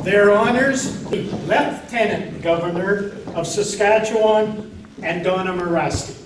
Their honors, the Lieutenant Governor of Saskatchewan and Donna Morasti.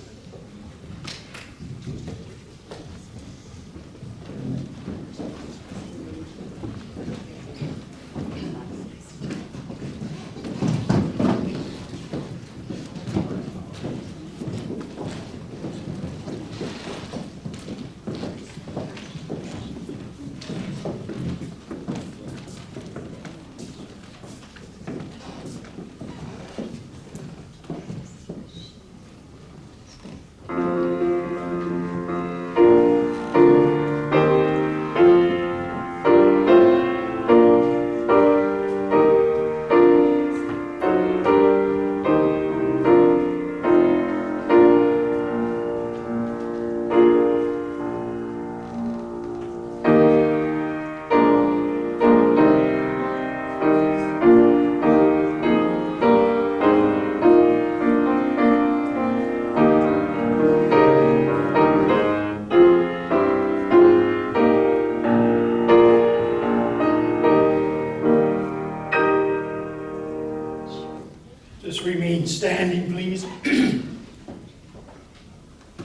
Remain standing, please,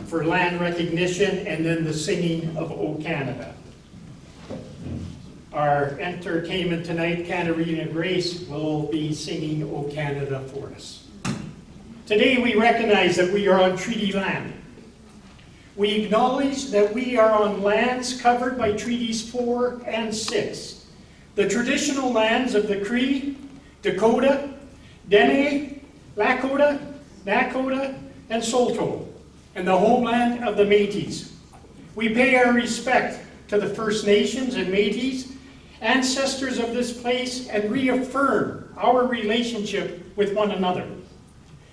for land recognition and then the singing of O Canada. Our entertainment tonight, Canarina Grace, will be singing O Canada for us. Today we recognize that we are on treaty land. We acknowledge that we are on lands covered by Treaties 4 and 6, the traditional lands of the Cree, Dakota, Dene, Lakota, Nakota, and Saulteaux, and the homeland of the Métis. We pay our respect to the First Nations and Métis, ancestors of this place, and reaffirm our relationship with one another.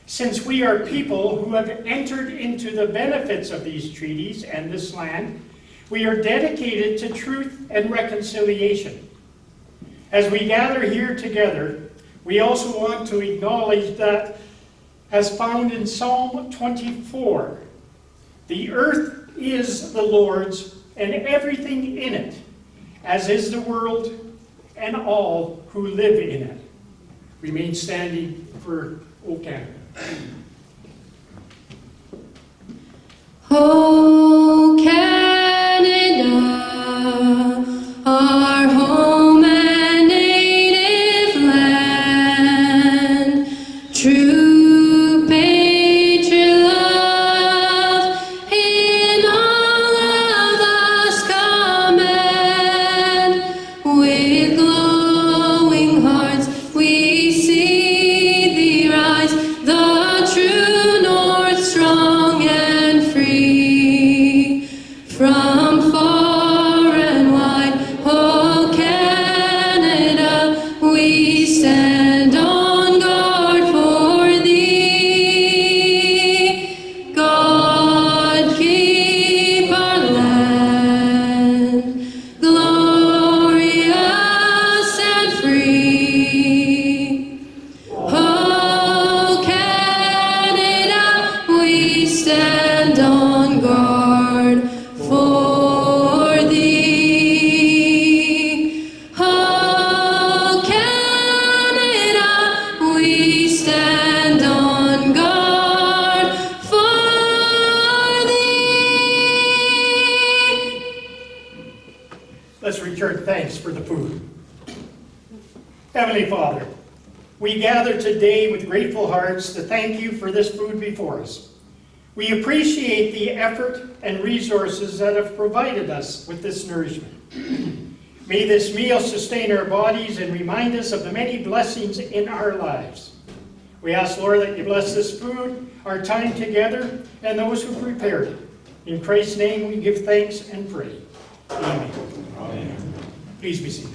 Since we are people who have entered into the benefits of these treaties and this land, we are dedicated to truth and reconciliation. As we gather here together, we also want to acknowledge that, as found in Psalm 24, the earth is the Lord's and everything in it, as is the world and all who live in it. Remain standing for O Canada. O Canada, our home and native land, true patriot love in all of us command. With glowing hearts we see thee rise, the true north, strong and free. From far and wide, O Canada, we stand on guard for thee. God keep our land glorious and free. O Canada, we stand on guard for thee. O Canada, we stand on guard for thee. Let's return thanks for the food. Heavenly Father, we gather today with grateful hearts to thank you for this food before us. We appreciate the effort and resources that have provided us with this nourishment. May this meal sustain our bodies and remind us of the many blessings in our lives. We ask, Lord, that you bless this food, our time together, and those who prepared it. In Christ's name we give thanks and pray. Amen. Amen. Please be seated.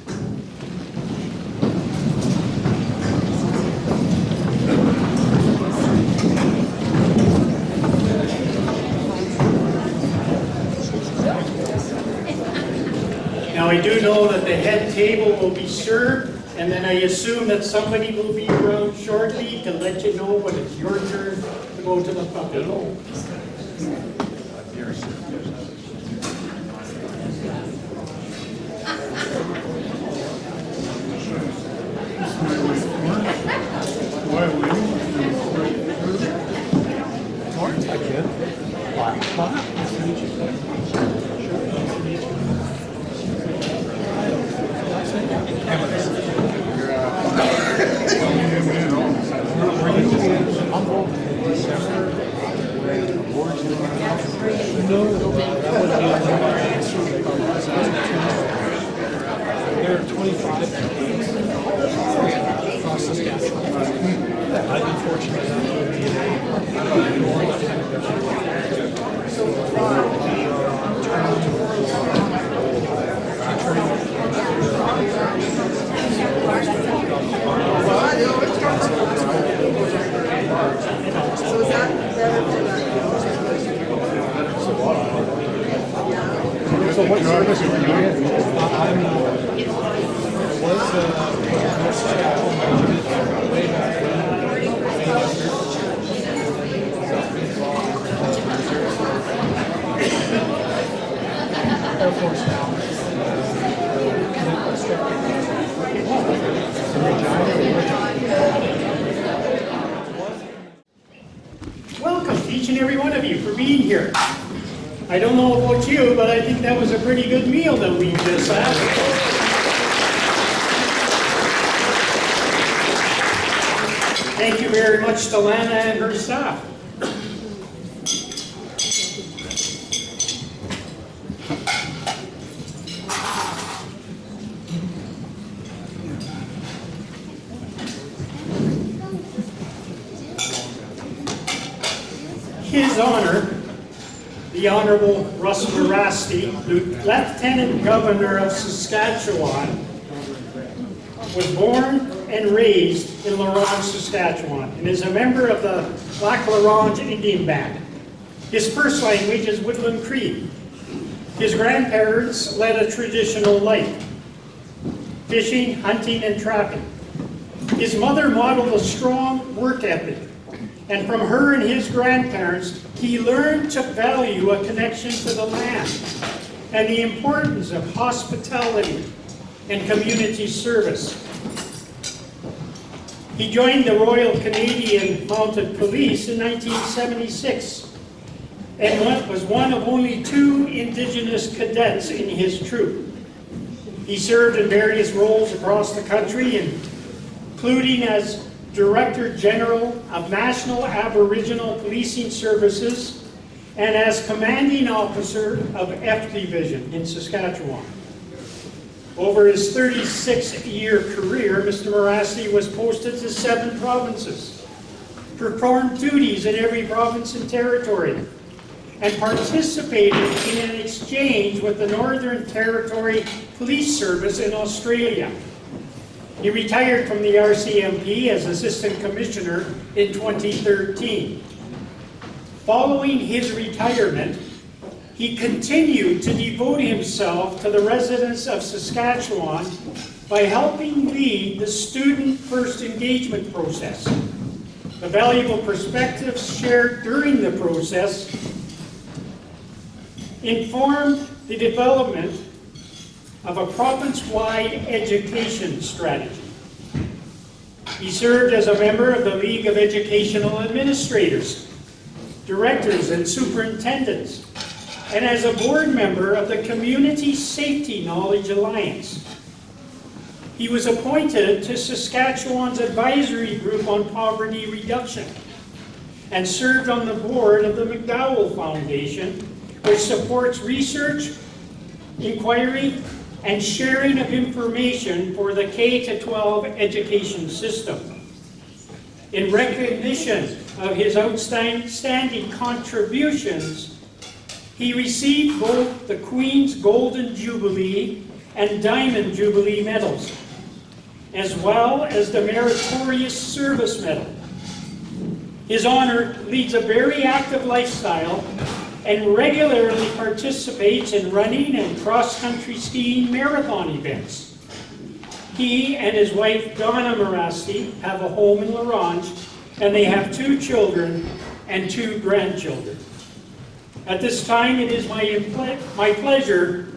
Now I do know that the head table will be served, and then I assume that somebody will be around shortly to let you know when it's your turn to go to the puppet hole. There are 25 across Saskatchewan. I've been fortunate enough to be So is that better for that? So what service were you in? Way back Air Force now. Welcome to each and every one of you for being here. I don't know about you, but I think that was a pretty good meal that we just had. Thank you very much to Lana and her staff. His Honor, the Honorable Russ Marasti, Lieutenant Governor of Saskatchewan, was born and raised in La Ronge, Saskatchewan, and is a member of the Lac La Ronge Indian Band. His first language is Woodland Cree. His grandparents led a traditional life, fishing, hunting, and trapping. His mother modeled a strong work ethic, and from her and his grandparents, he learned to value a connection to the land and the importance of hospitality and community service. He joined the Royal Canadian Mounted Police in 1976 and was one of only 2 Indigenous cadets in his troop. He served in various roles across the country, including as Director General of National Aboriginal Policing Services and as Commanding Officer of F Division in Saskatchewan. Over his 36-year career, Mr. Marasti was posted to 7 provinces, performed duties in every province and territory, and participated in an exchange with the Northern Territory Police Service in Australia. He retired from the RCMP as Assistant Commissioner in 2013. Following his retirement, he continued to devote himself to the residents of Saskatchewan by helping lead the Student First Engagement process. The valuable perspectives shared during the process informed the development of a province-wide education strategy. He served as a member of the League of Educational Administrators, Directors, and Superintendents, and as a board member of the Community Safety Knowledge Alliance. He was appointed to Saskatchewan's Advisory Group on Poverty Reduction and served on the board of the McDowell Foundation, which supports research, inquiry, and sharing of information for the K-12 education system. In recognition of his outstanding contributions, he received both the Queen's Golden Jubilee and Diamond Jubilee medals, as well as the Meritorious Service Medal. His Honor leads a very active lifestyle and regularly participates in running and cross-country skiing marathon events. He and his wife, Donna Marasti, have a home in La Ronge, and they have 2 children and 2 grandchildren. At this time, it is my pleasure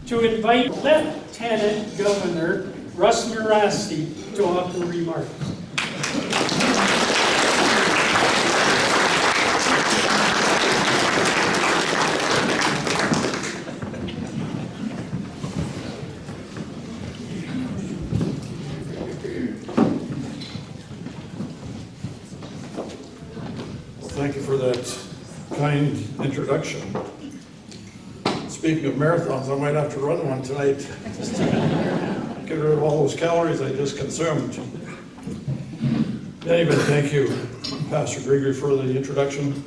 to invite Lieutenant Governor Russ Marasti to offer remarks. that kind introduction. Speaking of marathons, I might have to run one tonight. Just to get rid of all those calories I just consumed. Anyway, thank you, Pastor Gregory, for the introduction.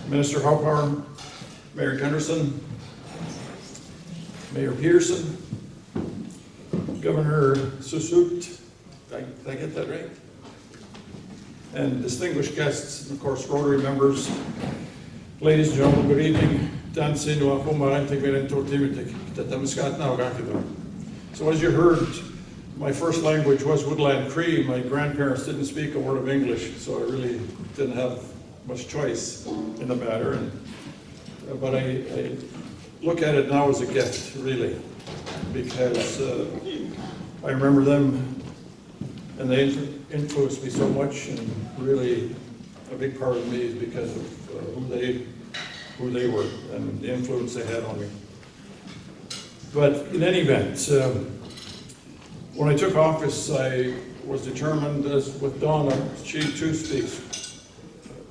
Minister Haupauer, Mayor Gunderson, Mayor Peterson, Governor Susut, did I get that right? And distinguished guests, and of course, Rotary members. Ladies and gentlemen, good evening. So as you heard, my first language was Woodland Cree. My grandparents didn't speak a word of English, so I really didn't have much choice in the matter. But I look at it now as a gift, really, because I remember them, and they influenced me so much, and really a big part of me is because of who they were and the influence they had on me. But in any event, when I took office, I was determined, as with Donna, she too speaks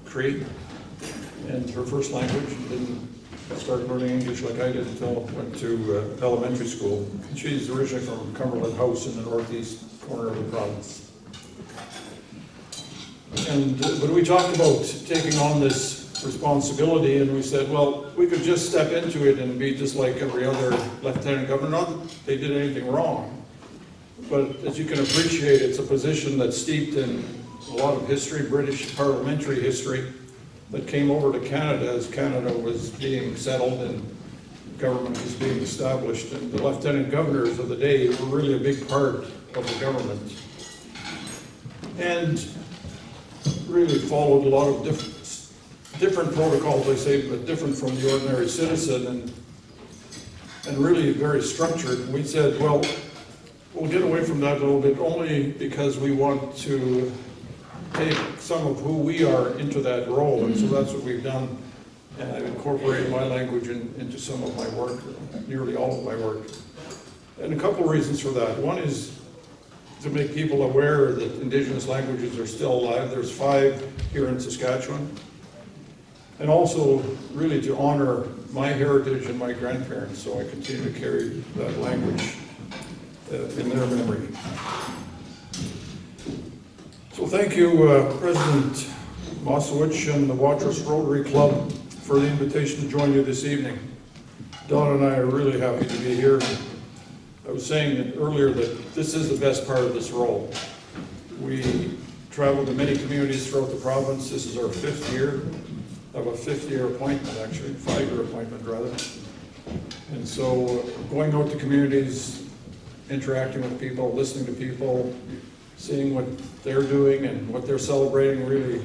Cree, and her first language, didn't start learning English like I did until I went to elementary school. She's originally from Cumberland House in the northeast corner of the province. But we talked about taking on this responsibility, and we said, well, we could just step into it and be just like every other lieutenant governor. Not that they did anything wrong, but as you can appreciate, it's a position that's steeped in a lot of history, British parliamentary history, that came over to Canada as Canada was being settled and government was being established. And the lieutenant governors of the day were really a big part of the government, and really followed a lot of different protocols, I say, but different from the ordinary citizen, and really very structured. We said, well, we'll get away from that a little bit, only because we want to take some of who we are into that role, and so that's what we've done. And I've incorporated my language into some of my work, nearly all of my work. And a couple of reasons for that. One is to make people aware that Indigenous languages are still alive. There's 5 here in Saskatchewan. And also really to honor my heritage and my grandparents, so I continue to carry that language in their memory. So thank you, President Mosowich and the Watrous Rotary Club for the invitation to join you this evening. Don and I are really happy to be here. I was saying earlier that this is the best part of this role. We travel to many communities throughout the province. This is our 5th year. Of a 5th-year appointment, actually, 5-year appointment rather. And so going out to communities, interacting with people, listening to people, seeing what they're doing and what they're celebrating really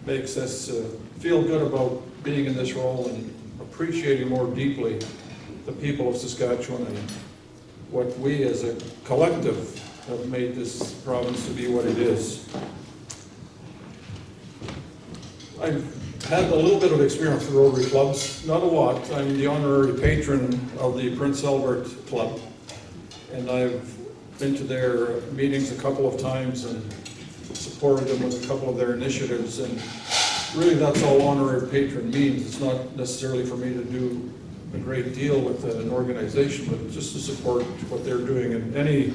makes us feel good about being in this role and appreciating more deeply the people of Saskatchewan and what we as a collective have made this province to be what it is. I've had a little bit of experience with Rotary clubs, not a lot. I'm the honorary patron of the Prince Albert Club, and I've been to their meetings a couple of times and supported them with a couple of their initiatives, and really that's all honorary patron means. It's not necessarily for me to do a great deal with an organization, but just to support what they're doing. And any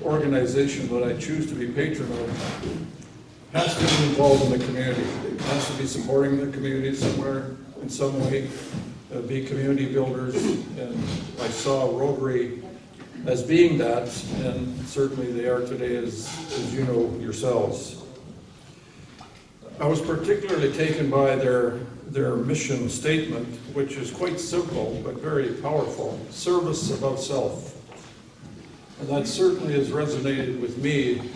organization that I choose to be patron of has to be involved in the community. It has to be supporting the community somewhere, in some way, be community builders, and I saw Rotary as being that, and certainly they are today, as you know yourselves. I was particularly taken by their mission statement, which is quite simple but very powerful: service above self. And that certainly has resonated with me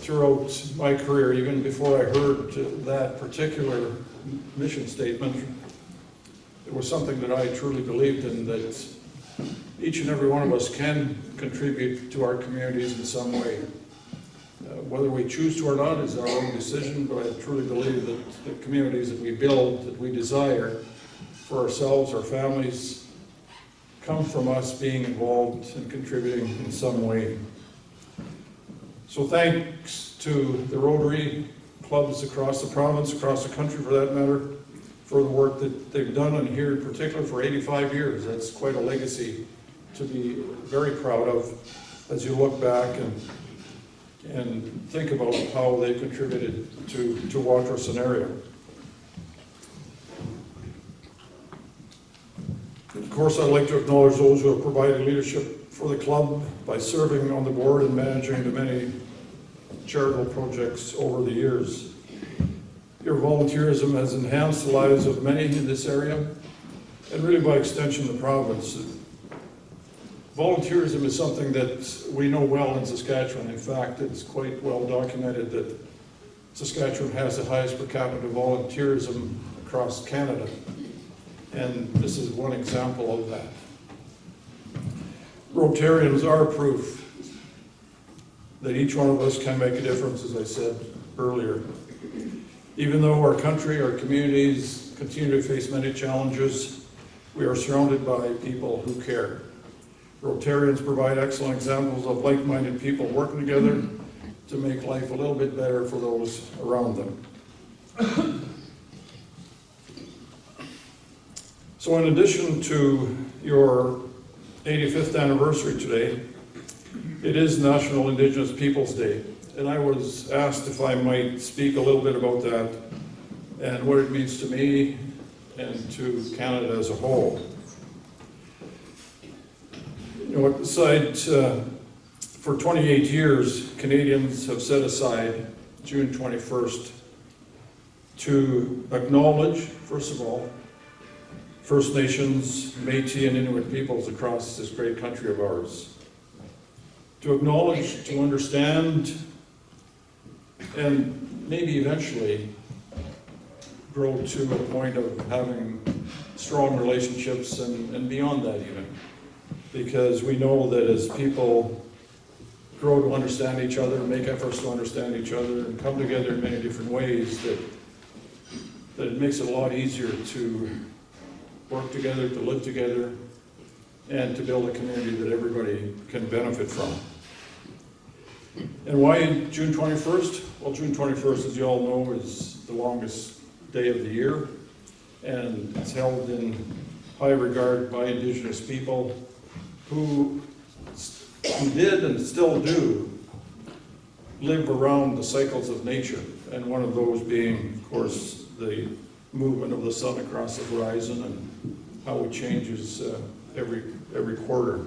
throughout my career, even before I heard that particular mission statement. It was something that I truly believed in, that each and every one of us can contribute to our communities in some way. Whether we choose to or not is our own decision, but I truly believe that the communities that we build, that we desire for ourselves, our families, come from us being involved and contributing in some way. So thanks to the Rotary clubs across the province, across the country for that matter, for the work that they've done, and here in particular for 85 years. That's quite a legacy to be very proud of as you look back and think about how they contributed to Watrous and area. Of course, I'd like to acknowledge those who have provided leadership for the club by serving on the board and managing the many charitable projects over the years. Your volunteerism has enhanced the lives of many in this area, and really by extension the province. Volunteerism is something that we know well in Saskatchewan. In fact, it's quite well documented that Saskatchewan has the highest per capita volunteerism across Canada. And this is one example of that. Rotarians are proof that each one of us can make a difference, as I said earlier. Even though our country, our communities continue to face many challenges, we are surrounded by people who care. Rotarians provide excellent examples of like-minded people working together to make life a little bit better for those around them. So in addition to your 85th anniversary today, it is National Indigenous Peoples Day, and I was asked if I might speak a little bit about that and what it means to me and to Canada as a whole. You know, aside, for 28 years, Canadians have set aside June 21st to acknowledge, first of all, First Nations, Métis, and Inuit peoples across this great country of ours. To acknowledge, to understand, and maybe eventually grow to a point of having strong relationships and beyond that even. Because we know that as people grow to understand each other, make efforts to understand each other, and come together in many different ways, that it makes it a lot easier to work together, to live together, and to build a community that everybody can benefit from. And why June 21st? Well, June 21st, as you all know, is the longest day of the year, and it's held in high regard by Indigenous people who did and still do live around the cycles of nature, and one of those being, of course, the movement of the sun across the horizon and how it changes every quarter.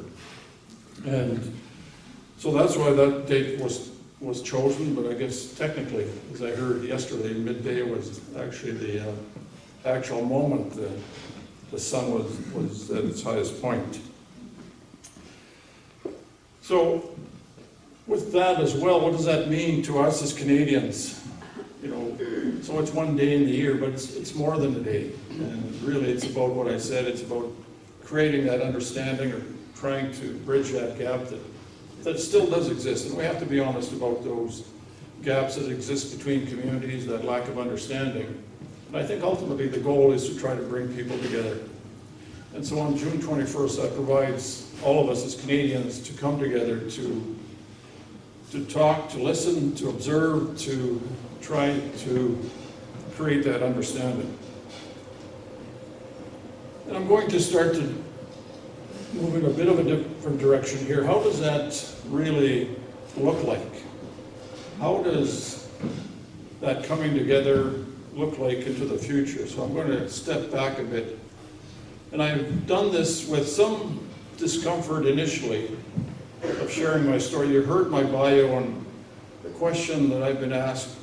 And so that's why that date was chosen, but I guess technically, as I heard yesterday, midday was actually the actual moment the sun was at its highest point. So with that as well, what does that mean to us as Canadians? You know, so it's one day in the year, but it's more than a day. And really it's about what I said, it's about creating that understanding or trying to bridge that gap that still does exist. And we have to be honest about those gaps that exist between communities, that lack of understanding. And I think ultimately the goal is to try to bring people together. And so on June 21st, that provides all of us as Canadians to come together to talk, to listen, to observe, to try to create that understanding. And I'm going to start to move in a bit of a different direction here. How does that really look like? How does that coming together look like into the future? So I'm going to step back a bit. And I've done this with some discomfort initially of sharing my story. You heard my bio, and the question that I've been asked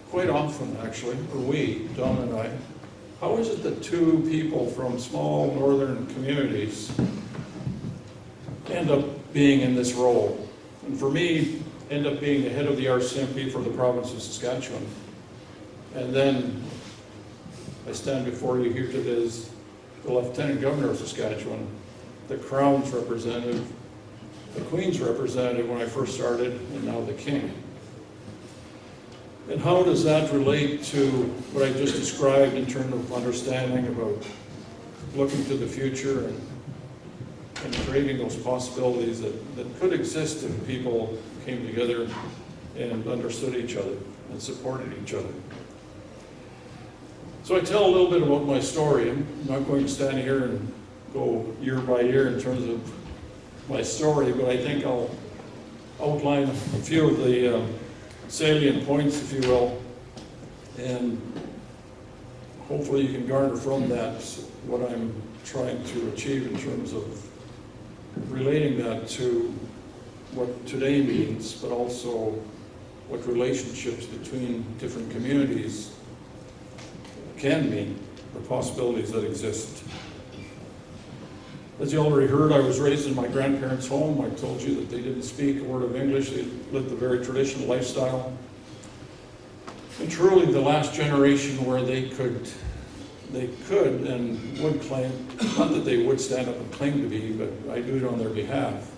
quite often, actually, or we, Don and I, how is it that two people from small northern communities end up being in this role? And for me, end up being the head of the RCMP for the province of Saskatchewan. And then I stand before you here today as the Lieutenant Governor of Saskatchewan, the Crown's representative, the Queen's representative when I first started, and now the King. And how does that relate to what I just described in terms of understanding about looking to the future and creating those possibilities that could exist if people came together and understood each other and supported each other? So I tell a little bit about my story. I'm not going to stand here and go year by year in terms of my story, but I think I'll outline a few of the salient points, if you will, and hopefully you can garner from that what I'm trying to achieve in terms of relating that to what today means, but also what relationships between different communities can mean, the possibilities that exist. As you already heard, I was raised in my grandparents' home. I told you that they didn't speak a word of English. They lived a very traditional lifestyle. And truly the last generation where they could and would claim, not that they would stand up and claim to be, but I do it on their behalf.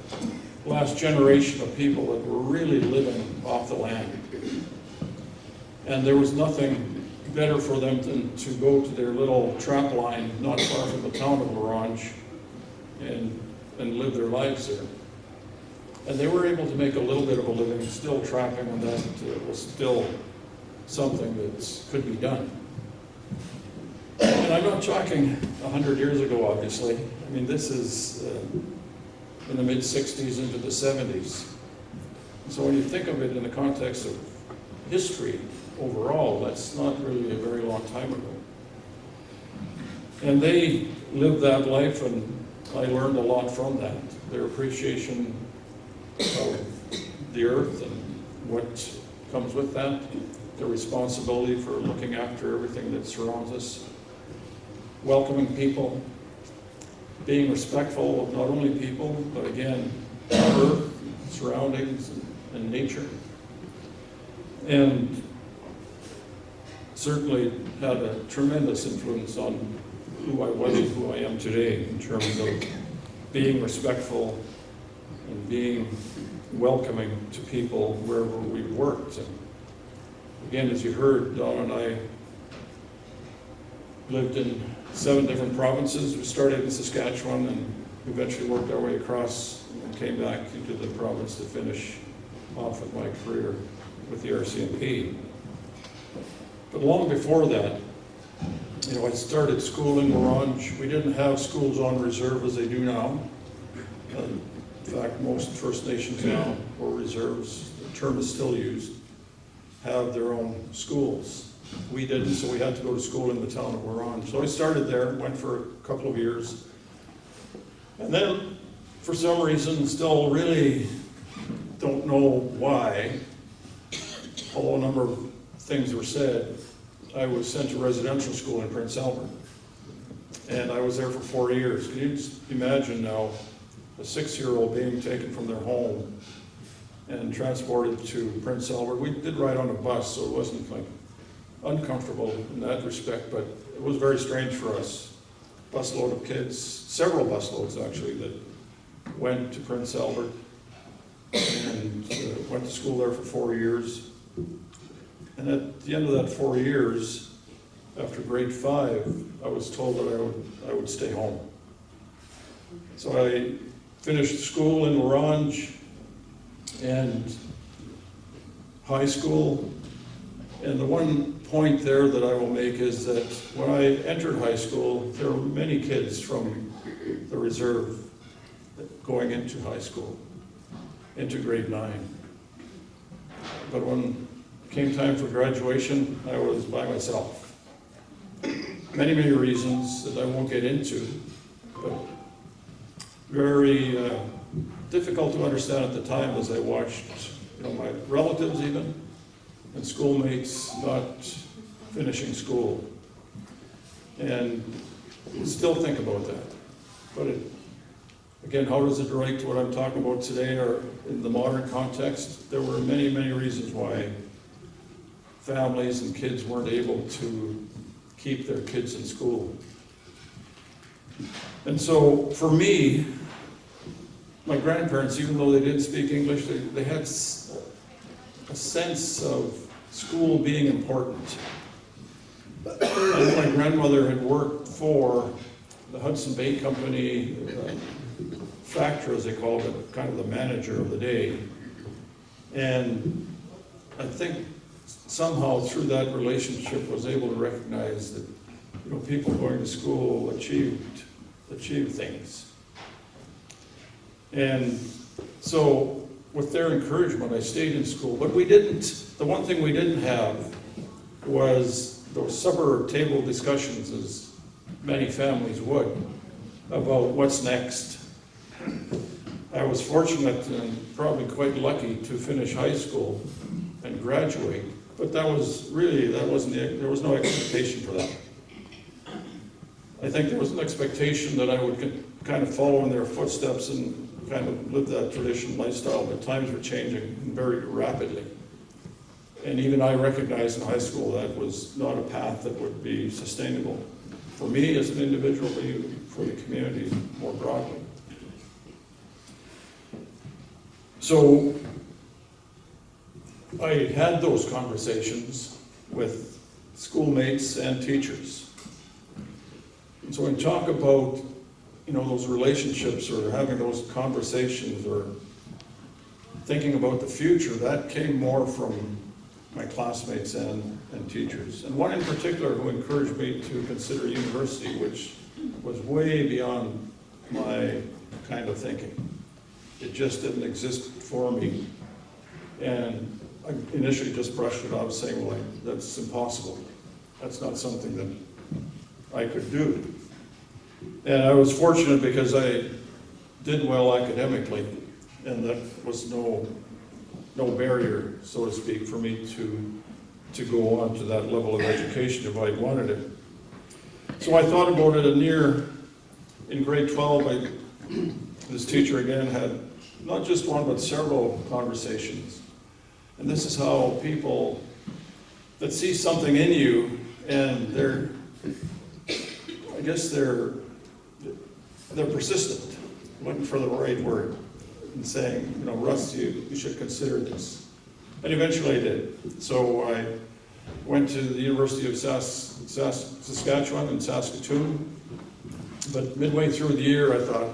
Last generation of people that were really living off the land. And there was nothing better for them than to go to their little trap line not far from the town of L'Orange and live their lives there. And they were able to make a little bit of a living, still trapping, and that was still something that could be done. And I'm not talking 100 years ago, obviously. I mean, this is in the mid-60s into the 70s. So when you think of it in the context of history overall, that's not really a very long time ago. And they lived that life, and I learned a lot from that. Their appreciation of the earth and what comes with that, their responsibility for looking after everything that surrounds us, welcoming people, being respectful of not only people, but again, earth, surroundings, and nature. And certainly had a tremendous influence on who I was and who I am today in terms of being respectful and being welcoming to people wherever we worked. And again, as you heard, Don and I lived in 7 different provinces. We started in Saskatchewan and eventually worked our way across and came back into the province to finish off with my career with the RCMP. But long before that, I started school in L'Orange. We didn't have schools on reserve as they do now. In fact, most First Nations now, or reserves, the term is still used, have their own schools. We didn't, so we had to go to school in the town of L'Orange. So I started there, went for a couple of years. And then, for some reason, still really don't know why, although a number of things were said, I was sent to residential school in Prince Albert. And I was there for 4 years. Can you just imagine now a 6-year-old being taken from their home and transported to Prince Albert? We did ride on a bus, so it wasn't like uncomfortable in that respect, but it was very strange for us. Busload of kids, several busloads actually, that went to Prince Albert and went to school there for 4 years. And at the end of that 4 years, after grade 5, I was told that I would stay home. So I finished school in L'Orange and high school. And the one point there that I will make is that when I entered high school, there were many kids from the reserve going into high school, into grade 9. But when it came time for graduation, I was by myself. Many, many reasons that I won't get into, but very difficult to understand at the time as I watched my relatives even, and schoolmates not finishing school. And still think about that. But again, how does it relate to what I'm talking about today or in the modern context? There were many, many reasons why families and kids weren't able to keep their kids in school. And so for me, my grandparents, even though they didn't speak English, they had a sense of school being important. And my grandmother had worked for the Hudson Bay Company factor, as they called it, kind of the manager of the day. And I think somehow through that relationship was able to recognize that people going to school achieve things. And so with their encouragement, I stayed in school. But the one thing we didn't have was those supper table discussions, as many families would, about what's next. I was fortunate and probably quite lucky to finish high school and graduate, but there was no expectation for that. I think there was an expectation that I would kind of follow in their footsteps and kind of live that traditional lifestyle, but times were changing very rapidly. And even I recognized in high school that was not a path that would be sustainable for me as an individual, but even for the community more broadly. So I had those conversations with schoolmates and teachers. And so when you talk about, those relationships or having those conversations or thinking about the future, that came more from my classmates and teachers. And one in particular who encouraged me to consider university, which was way beyond my kind of thinking. It just didn't exist for me. And I initially just brushed it off saying, well, that's impossible. That's not something that I could do. And I was fortunate because I did well academically, and that was no barrier, so to speak, for me to go on to that level of education if I wanted it. So I thought about it, and in grade 12, this teacher again had not just one, but several conversations. And this is how people that see something in you, and they're persistent, looking for the right word, and saying, Russ, you should consider this. And eventually I did. So I went to the University of Saskatchewan in Saskatoon, but midway through the year I thought,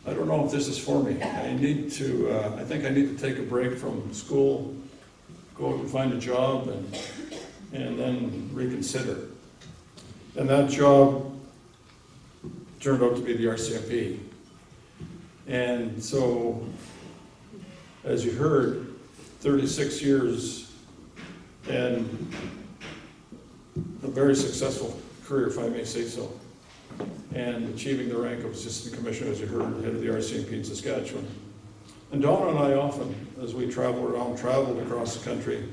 I don't know if this is for me. I think I need to take a break from school, go out and find a job, and then reconsider. And that job turned out to be the RCMP. And so, as you heard, 36 years and a very successful career, if I may say so, and achieving the rank of Assistant Commissioner, as you heard, head of the RCMP in Saskatchewan. And Donna and I often, as we traveled across the country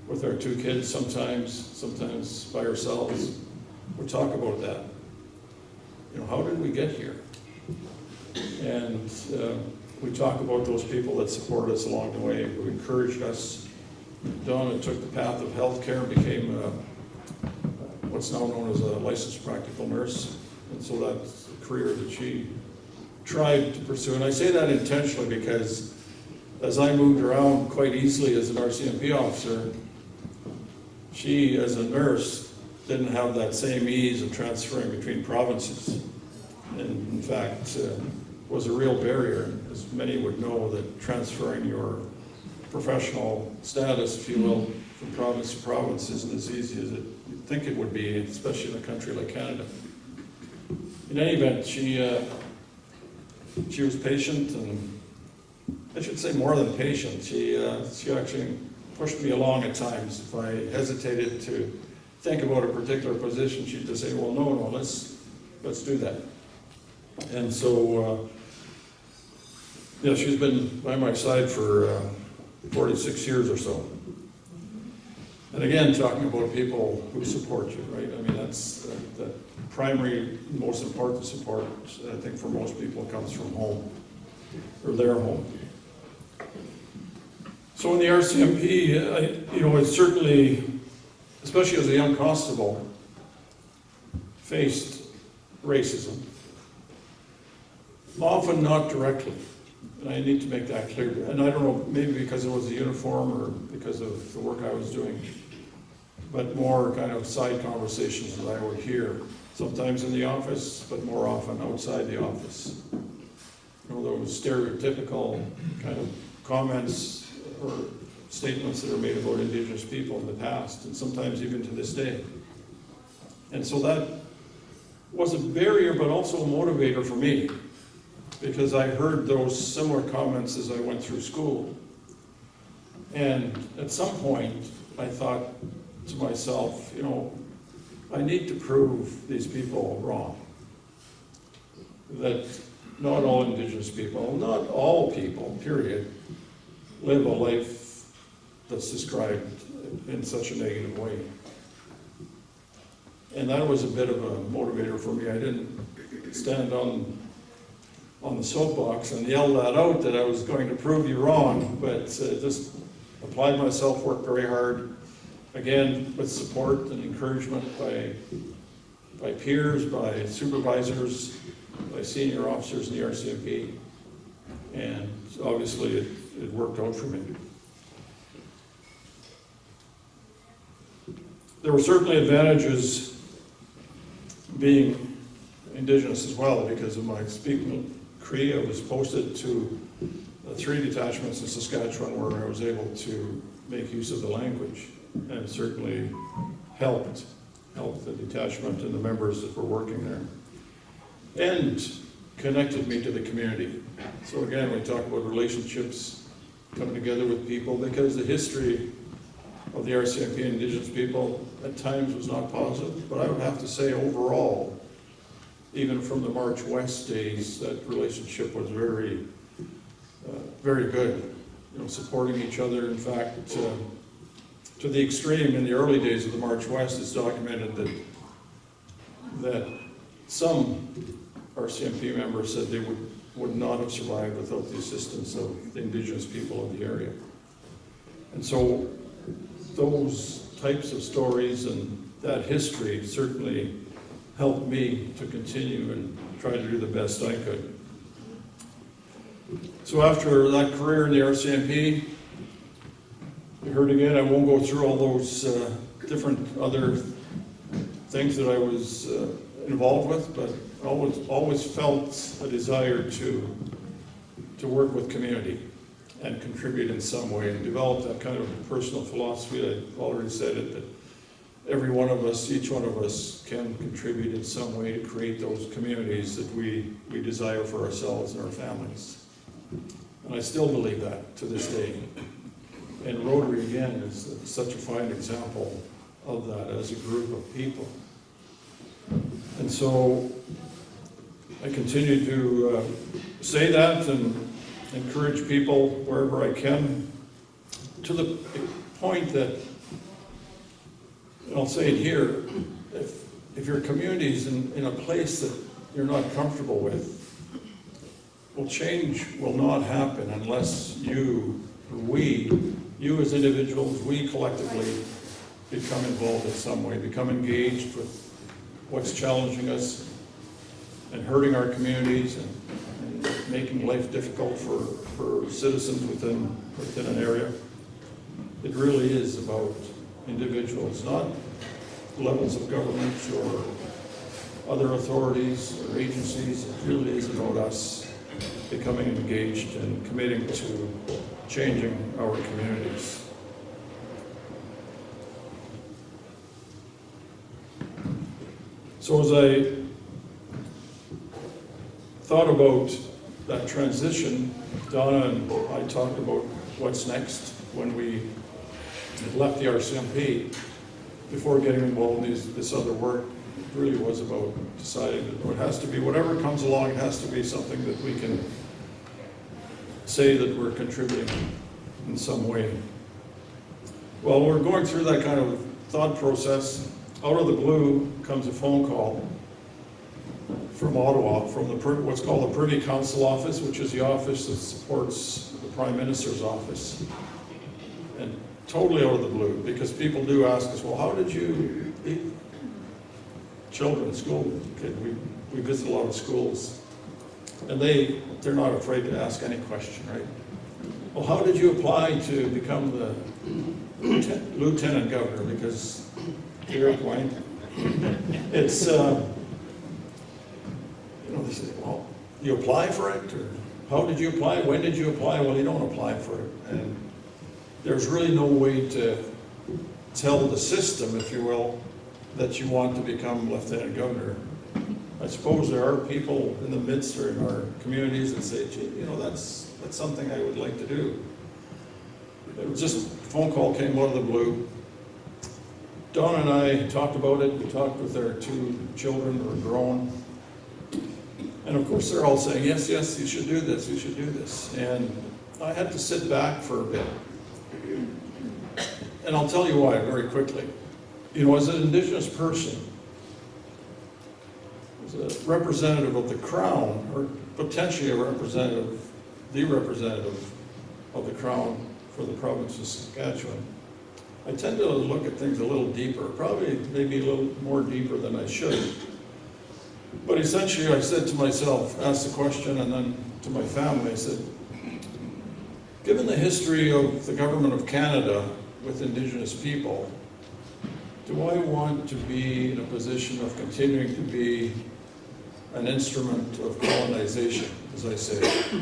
with our two kids, sometimes by ourselves, would talk about that. How did we get here? And we talk about those people that supported us along the way, who encouraged us. Donna took the path of healthcare and became what's now known as a licensed practical nurse. And so that's a career that she tried to pursue. And I say that intentionally because as I moved around quite easily as an RCMP officer, she, as a nurse, didn't have that same ease of transferring between provinces. And in fact, was a real barrier. As many would know, that transferring your professional status, if you will, from province to province isn't as easy as you'd think it would be, especially in a country like Canada. In any event, she was patient, and I should say more than patient. She actually pushed me along at times. If I hesitated to think about a particular position, she'd just say, well, no, let's do that. And so, she's been by my side for 46 years or so. And again, talking about people who support you, right? I mean, that's the primary, most important support, I think, for most people comes from home, or their home. So in the RCMP, I certainly, especially as a young constable, faced racism. Often not directly, and I need to make that clear. And I don't know, maybe because it was a uniform or because of the work I was doing, but more kind of side conversations that I would hear, sometimes in the office, but more often outside the office. Those stereotypical kind of comments or statements that are made about Indigenous people in the past, and sometimes even to this day. And so that was a barrier, but also a motivator for me, because I heard those similar comments as I went through school. And at some point, I thought to myself, you know, I need to prove these people wrong. That not all Indigenous people, not all people, period, live a life that's described in such a negative way. And that was a bit of a motivator for me. I didn't stand on the soapbox and yell that out that I was going to prove you wrong, but just applied myself, worked very hard, again, with support and encouragement by peers, by supervisors, by senior officers in the RCMP, and obviously it worked out for me. There were certainly advantages being Indigenous as well, because of my speaking Cree. I was posted to 3 detachments in Saskatchewan where I was able to make use of the language, and it certainly helped the detachment and the members that were working there, and connected me to the community. So again, we talk about relationships, coming together with people, because the history of the RCMP and Indigenous people at times was not positive, but I would have to say overall, even from the March West days, that relationship was very good. You know, supporting each other. In fact, to the extreme, in the early days of the March West, it's documented that some RCMP members said they would not have survived without the assistance of the Indigenous people of the area. And so those types of stories and that history certainly helped me to continue and try to do the best I could. So after that career in the RCMP, you heard again, I won't go through all those different other things that I was involved with, but always felt a desire to work with community and contribute in some way, and develop that kind of personal philosophy. I've already said it, that every one of us, each one of us, can contribute in some way to create those communities that we desire for ourselves and our families. And I still believe that to this day. And Rotary, again, is such a fine example of that as a group of people. And so I continue to say that and encourage people wherever I can, to the point that, and I'll say it here, if your community's in a place that you're not comfortable with, well, change will not happen unless you as individuals, we collectively become involved in some way, become engaged with what's challenging us and hurting our communities and making life difficult for citizens within an area. It really is about individuals, not levels of government or other authorities or agencies. It really is about us becoming engaged and committing to changing our communities. So as I thought about that transition, Donna and I talked about what's next when we left the RCMP. Before getting involved in this other work, it really was about deciding that it has to be, whatever comes along, it has to be something that we can say that we're contributing in some way. Well, we're going through that kind of thought process. Out of the blue comes a phone call from Ottawa, from what's called the Privy Council office, which is the office that supports the Prime Minister's office. And totally out of the blue, because people do ask us, well, how did you leave children, school kid? We visit a lot of schools, and they're not afraid to ask any question, right? Well, how did you apply to become the lieutenant governor? Because to your point, it's, they say, well, you apply for it, or how did you apply? When did you apply? Well, you don't apply for it. And there's really no way to tell the system, if you will, that you want to become lieutenant governor I suppose there are people in the midst or in our communities that say, gee, you know, that's something I would like to do. It was just, a phone call came out of the blue. Dawn and I talked about it. We talked with our 2 children who are grown. And of course, they're all saying, yes, yes, you should do this, you should do this. And I had to sit back for a bit. And I'll tell you why very quickly. You know, as an Indigenous person, as a representative of the Crown, or potentially a representative, the representative of the Crown for the province of Saskatchewan, I tend to look at things a little deeper, probably maybe a little more deeper than I should. But essentially I said to myself, asked the question, and then to my family, I said, given the history of the Government of Canada with Indigenous people, do I want to be in a position of continuing to be an instrument of colonization, as I say?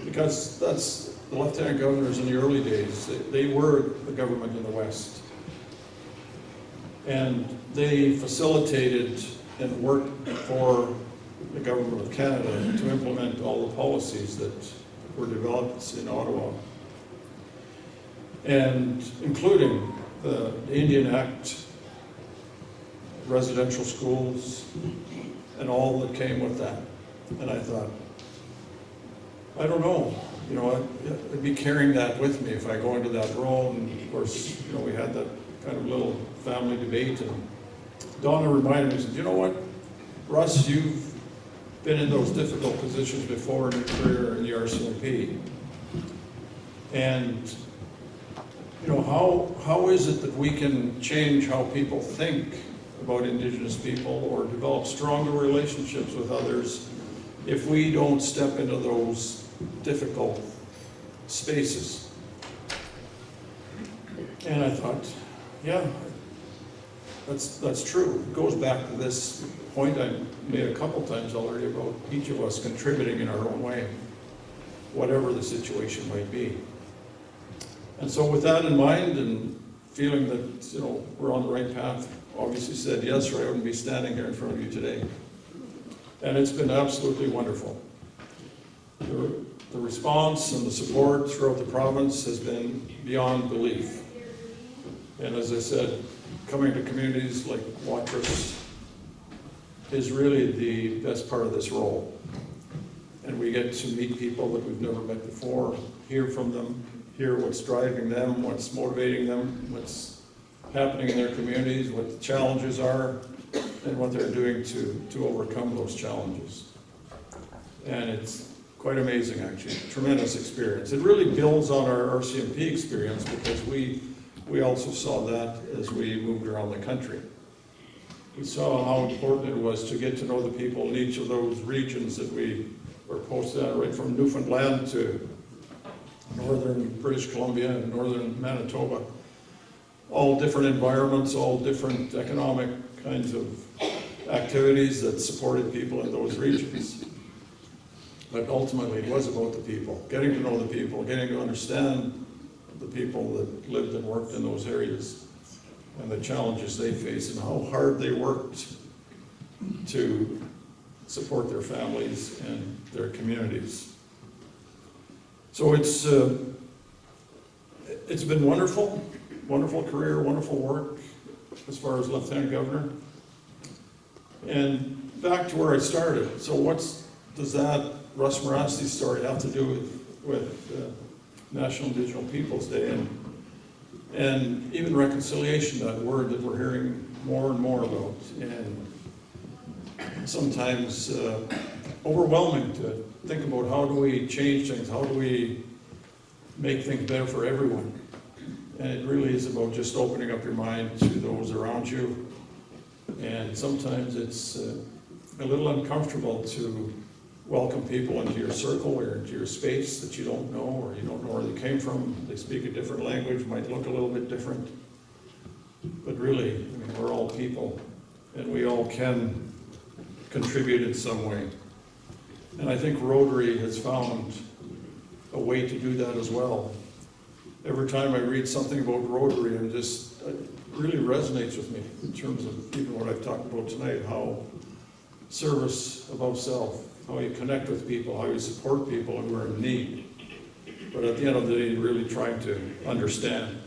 Because that's the lieutenant governors in the early days. They were the government in the West. And they facilitated and worked for the Government of Canada to implement all the policies that were developed in Ottawa. And including the Indian Act, residential schools, and all that came with that. And I thought, I don't know, you know, I'd be carrying that with me if I go into that role. And of course, you know, we had that kind of little family debate, and Donna reminded me, said, you know what, Russ, you've been in those difficult positions before in your career in the RCMP. And you know, how is it that we can change how people think about Indigenous people or develop stronger relationships with others if we don't step into those difficult spaces? And I thought, yeah, that's true. It goes back to this point I made a couple times already about each of us contributing in our own way, whatever the situation might be. And so with that in mind and feeling that, you know, we're on the right path, obviously said yes, or I wouldn't be standing here in front of you today. And it's been absolutely wonderful. The response and the support throughout the province has been beyond belief. And as I said, coming to communities like Watrous is really the best part of this role. And we get to meet people that we've never met before, hear from them, hear what's driving them, what's motivating them, what's happening in their communities, what the challenges are, and what they're doing to overcome those challenges. And it's quite amazing, actually. Tremendous experience. It really builds on our RCMP experience because we also saw that as we moved around the country. We saw how important it was to get to know the people in each of those regions that we were posted at, right from Newfoundland to northern British Columbia and northern Manitoba. All different environments, all different economic kinds of activities that supported people in those regions. But ultimately it was about the people, getting to know the people, getting to understand the people that lived and worked in those areas and the challenges they faced and how hard they worked to support their families and their communities. So it's been wonderful, wonderful career, wonderful work as far as Lieutenant Governor. And back to where I started. So does that Russ Morasti story have to do with National Indigenous Peoples Day and even reconciliation, that word that we're hearing more and more about, and sometimes overwhelming to think about how do we change things, how do we make things better for everyone. And it really is about just opening up your mind to those around you. And sometimes it's a little uncomfortable to welcome people into your circle or into your space that you don't know, or you don't know where they came from. They speak a different language, might look a little bit different. But really, I mean, we're all people, and we all can contribute in some way. And I think Rotary has found a way to do that as well. Every time I read something about Rotary, it really resonates with me in terms of even what I've talked about tonight, how service above self, how you connect with people, how you support people who are in need. But at the end of the day, really trying to understand.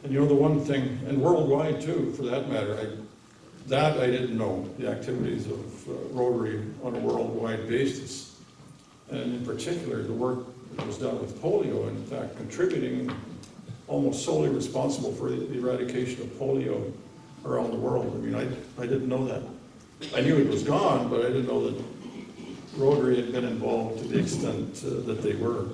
And you know, the one thing, and worldwide too, for that matter, I didn't know, the activities of Rotary on a worldwide basis. And in particular, the work that was done with polio, in fact, contributing, almost solely responsible for the eradication of polio around the world. I mean, I didn't know that. I knew it was gone, but I didn't know that Rotary had been involved to the extent that they were.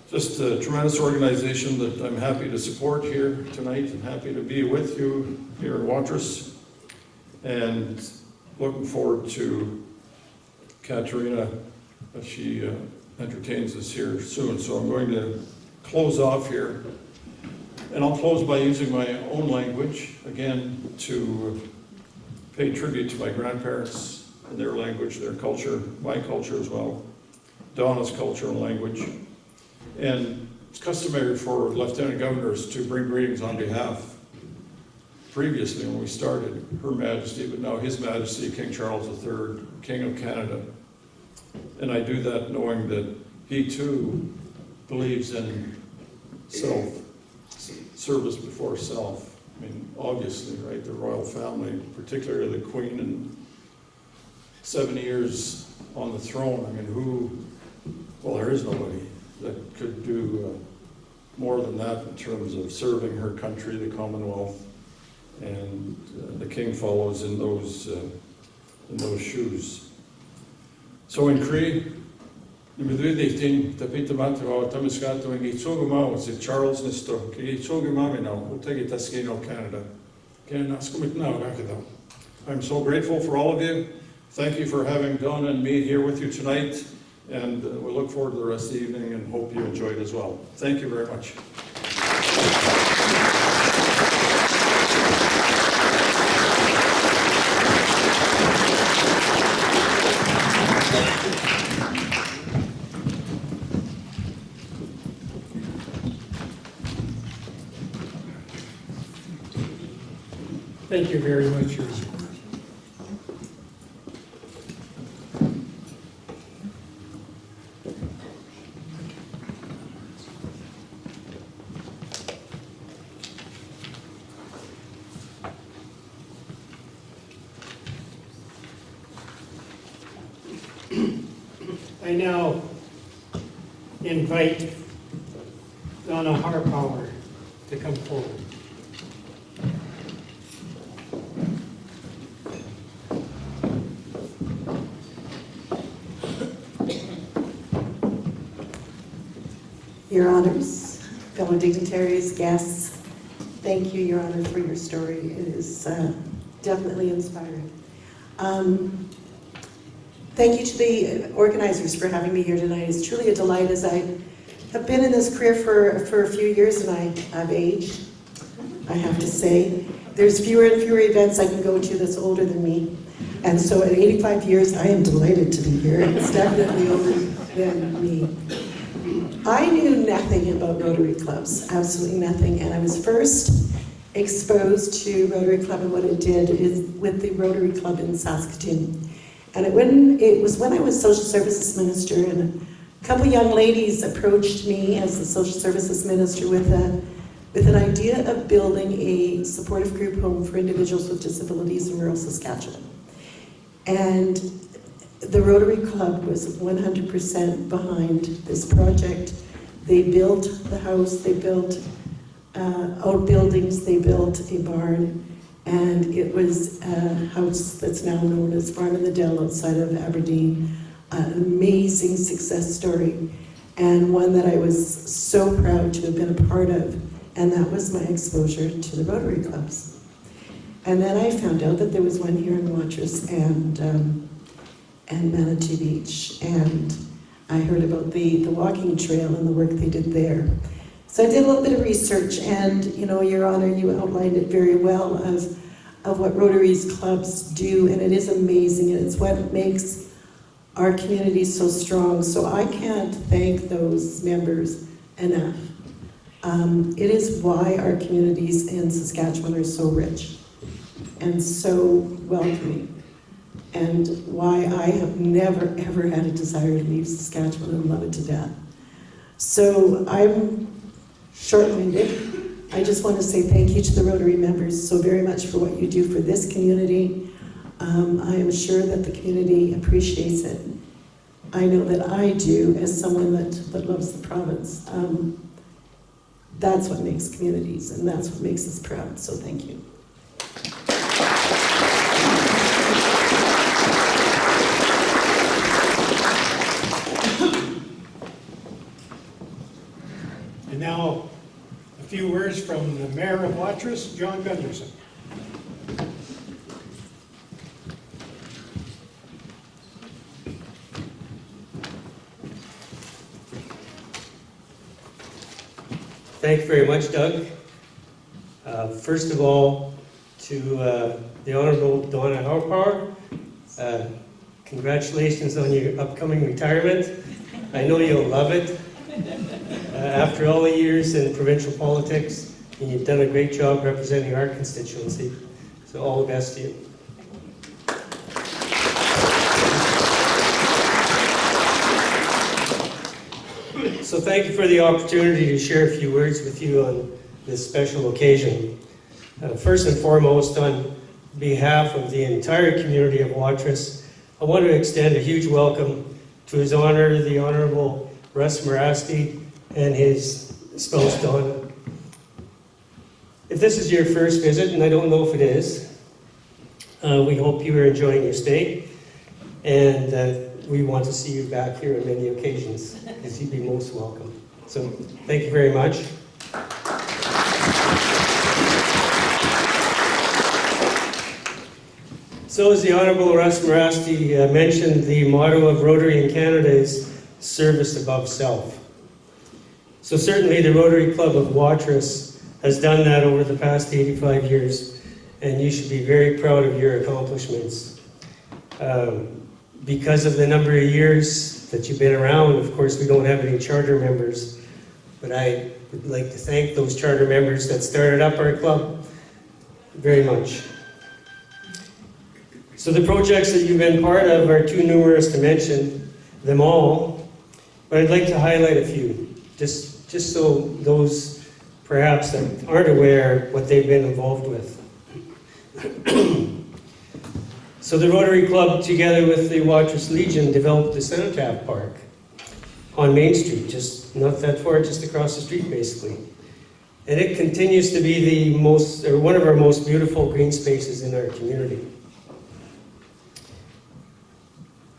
Just a tremendous organization that I'm happy to support here tonight and happy to be with you here in Watrous. And looking forward to Katerina, she entertains us here soon. So I'm going to close off here. And I'll close by using my own language, again, to pay tribute to my grandparents and their language, their culture, my culture as well, Donna's culture and language. And it's customary for lieutenant governors to bring greetings on behalf, previously when we started, Her Majesty, but now His Majesty, King Charles III, King of Canada. And I do that knowing that he too believes in service before self. I mean, obviously, right, the royal family, particularly the Queen, and 70 years on the throne. I mean, well, there is nobody that could do more than that in terms of serving her country, the Commonwealth, and the King follows in those shoes. So in Cree, Nimidwidihtin, tapita matwa, tamiskato, and Gitsoguma, it's Charles Nisto, Gitsogumami now, Utagitaskino, Canada. I'm so grateful for all of you. Thank you for having Donna and me here with you tonight. And we look forward to the rest of the evening and hope you enjoyed as well. Thank you very much. Thank you very much, Your Honor. I now invite Donna Harpower to come forward. Your Honors, fellow dignitaries, guests, thank you, Your Honor, for your story. It is definitely inspiring. Thank you to the organizers for having me here tonight. It's truly a delight, as I have been in this career for a few years and I've aged, I have to say. There's fewer and fewer events I can go to that's older than me. And so at 85 years, I am delighted to be here. It's definitely older than me. I knew nothing about Rotary clubs, absolutely nothing. And I was first exposed to Rotary Club and what it did is with the Rotary Club in Saskatoon. And it was when I was social services minister, and a couple young ladies approached me as the social services minister with an idea of building a supportive group home for individuals with disabilities in rural Saskatchewan. And the Rotary Club was 100% behind this project. They built the house, they built outbuildings, they built a barn, and it was a house that's now known as Farm in the Dell outside of Aberdeen. An amazing success story, and one that I was so proud to have been a part of, and that was my exposure to the Rotary clubs. And then I found out that there was one here in Watrous and Manatee Beach, and I heard about the walking trail and the work they did there. So I did a little bit of research, and Your Honor, you outlined it very well of what Rotary's clubs do, and it is amazing, and it's what makes our community so strong. So I can't thank those members enough. It is why our communities in Saskatchewan are so rich. and so welcoming, and why I have never, ever had a desire to leave Saskatchewan and love it to death. So I'm short-winded. I just want to say thank you to the Rotary members so very much for what you do for this community. I am sure that the community appreciates it. I know that I do, as someone that loves the province. That's what makes communities, and that's what makes us proud, so thank you. And now, a few words from the Mayor of Watrous, John Gunderson. Thank you very much, Doug. First of all, to the Honorable Donna Harpower, congratulations on your upcoming retirement. I know you'll love it. After all the years in provincial politics, and you've done a great job representing our constituency. So all the best to you. So thank you for the opportunity to share a few words with you on this special occasion. First and foremost, on behalf of the entire community of Watrous, I want to extend a huge welcome to His Honor, the Honorable Russ Marasti, and his spouse, Donna. If this is your first visit, and I don't know if it is, we hope you are enjoying your stay, and we want to see you back here on many occasions, because you'd be most welcome. So, thank you very much. So, as the Honorable Russ Marasti mentioned, the motto of Rotary in Canada is service above self. So certainly the Rotary Club of Watrous has done that over the past 85 years, and you should be very proud of your accomplishments. Because of the number of years that you've been around, of course, we don't have any charter members, but I would like to thank those charter members that started up our club very much. So the projects that you've been part of are too numerous to mention them all, but I'd like to highlight a few, just so those perhaps that aren't aware what they've been involved with. So the Rotary Club, together with the Watrous Legion, developed the Cenotaph Park on Main Street, just not that far, just across the street, basically. And it continues to be the most, or one of our most beautiful green spaces in our community.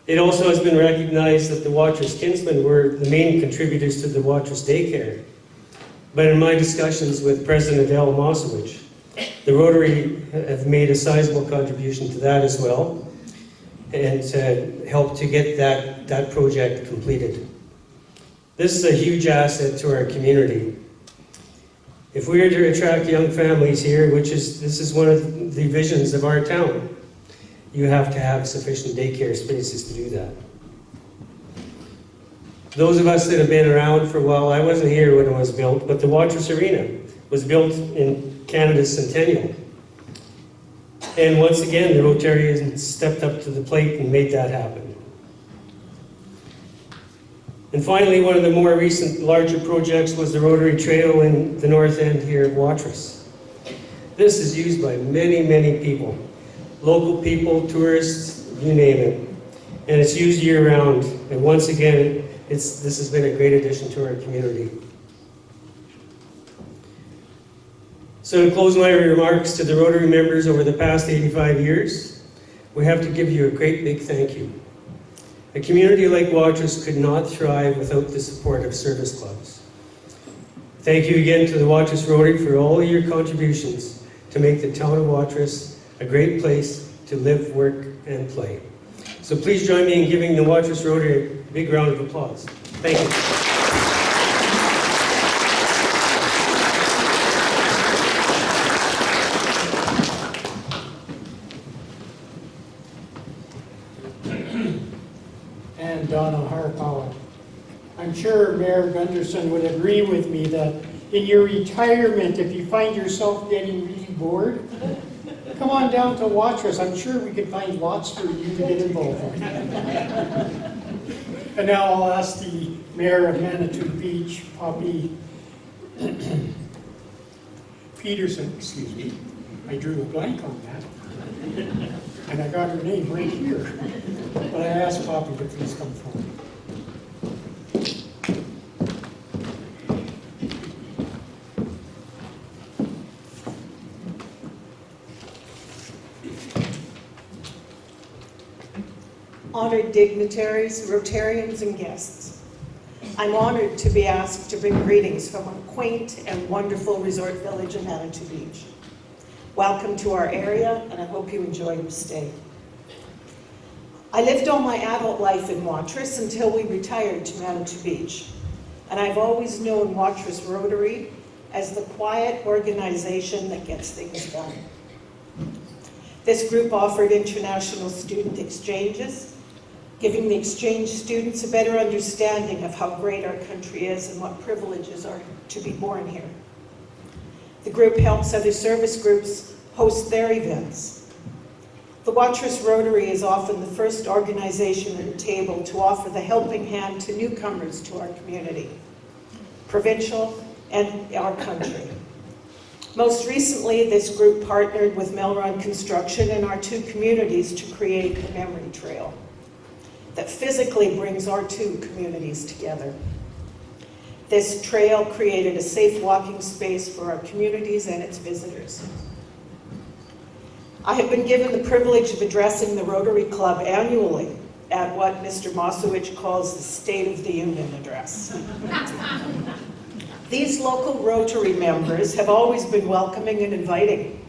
It also has been recognized that the Watrous Kinsmen were the main contributors to the Watrous Daycare. But in my discussions with President Al Mosowich, the Rotary have made a sizable contribution to that as well, and helped to get that project completed. This is a huge asset to our community. If we are to attract young families here, this is one of the visions of our town, you have to have sufficient daycare spaces to do that. Those of us that have been around for a while, I wasn't here when it was built, but the Watrous Arena was built in Canada's centennial. And once again, the Rotarians stepped up to the plate and made that happen. And finally, one of the more recent larger projects was the Rotary Trail in the north end here of Watrous. This is used by many, many people. Local people, tourists, you name it. And it's used year-round. And once again, this has been a great addition to our community. So to close my remarks to the Rotary members over the past 85 years, we have to give you a great big thank you. A community like Watrous could not thrive without the support of service clubs. Thank you again to the Watrous Rotary for all your contributions to make the town of Watrous a great place to live, work, and play. So please join me in giving the Watrous Rotary a big round of applause. Thank you. And Donna Harpower. I'm sure Mayor Gunderson would agree with me that in your retirement, if you find yourself getting really bored, Come on down to Watrous. I'm sure we can find lots for you to get involved in. And now I'll ask the Mayor of Manitou Beach, Poppy Peterson, excuse me. I drew a blank on that. And I got her name right here. But I asked Poppy to please come forward. Honored dignitaries, Rotarians, and guests, I'm honored to be asked to bring greetings from our quaint and wonderful resort village in Manitou Beach. Welcome to our area, and I hope you enjoy your stay. I lived all my adult life in Watrous until we retired to Manitou Beach, and I've always known Watrous Rotary as the quiet organization that gets things done. This group offered international student exchanges, giving the exchange students a better understanding of how great our country is and what privileges are to be born here. The group helps other service groups host their events. The Watrous Rotary is often the first organization at the table to offer the helping hand to newcomers to our community, provincial and our country. Most recently, this group partnered with Melron Construction in our two communities to create the Memory Trail that physically brings our two communities together. This trail created a safe walking space for our communities and its visitors. I have been given the privilege of addressing the Rotary Club annually at what Mr. Mosowich calls the State of the Union Address. These local Rotary members have always been welcoming and inviting.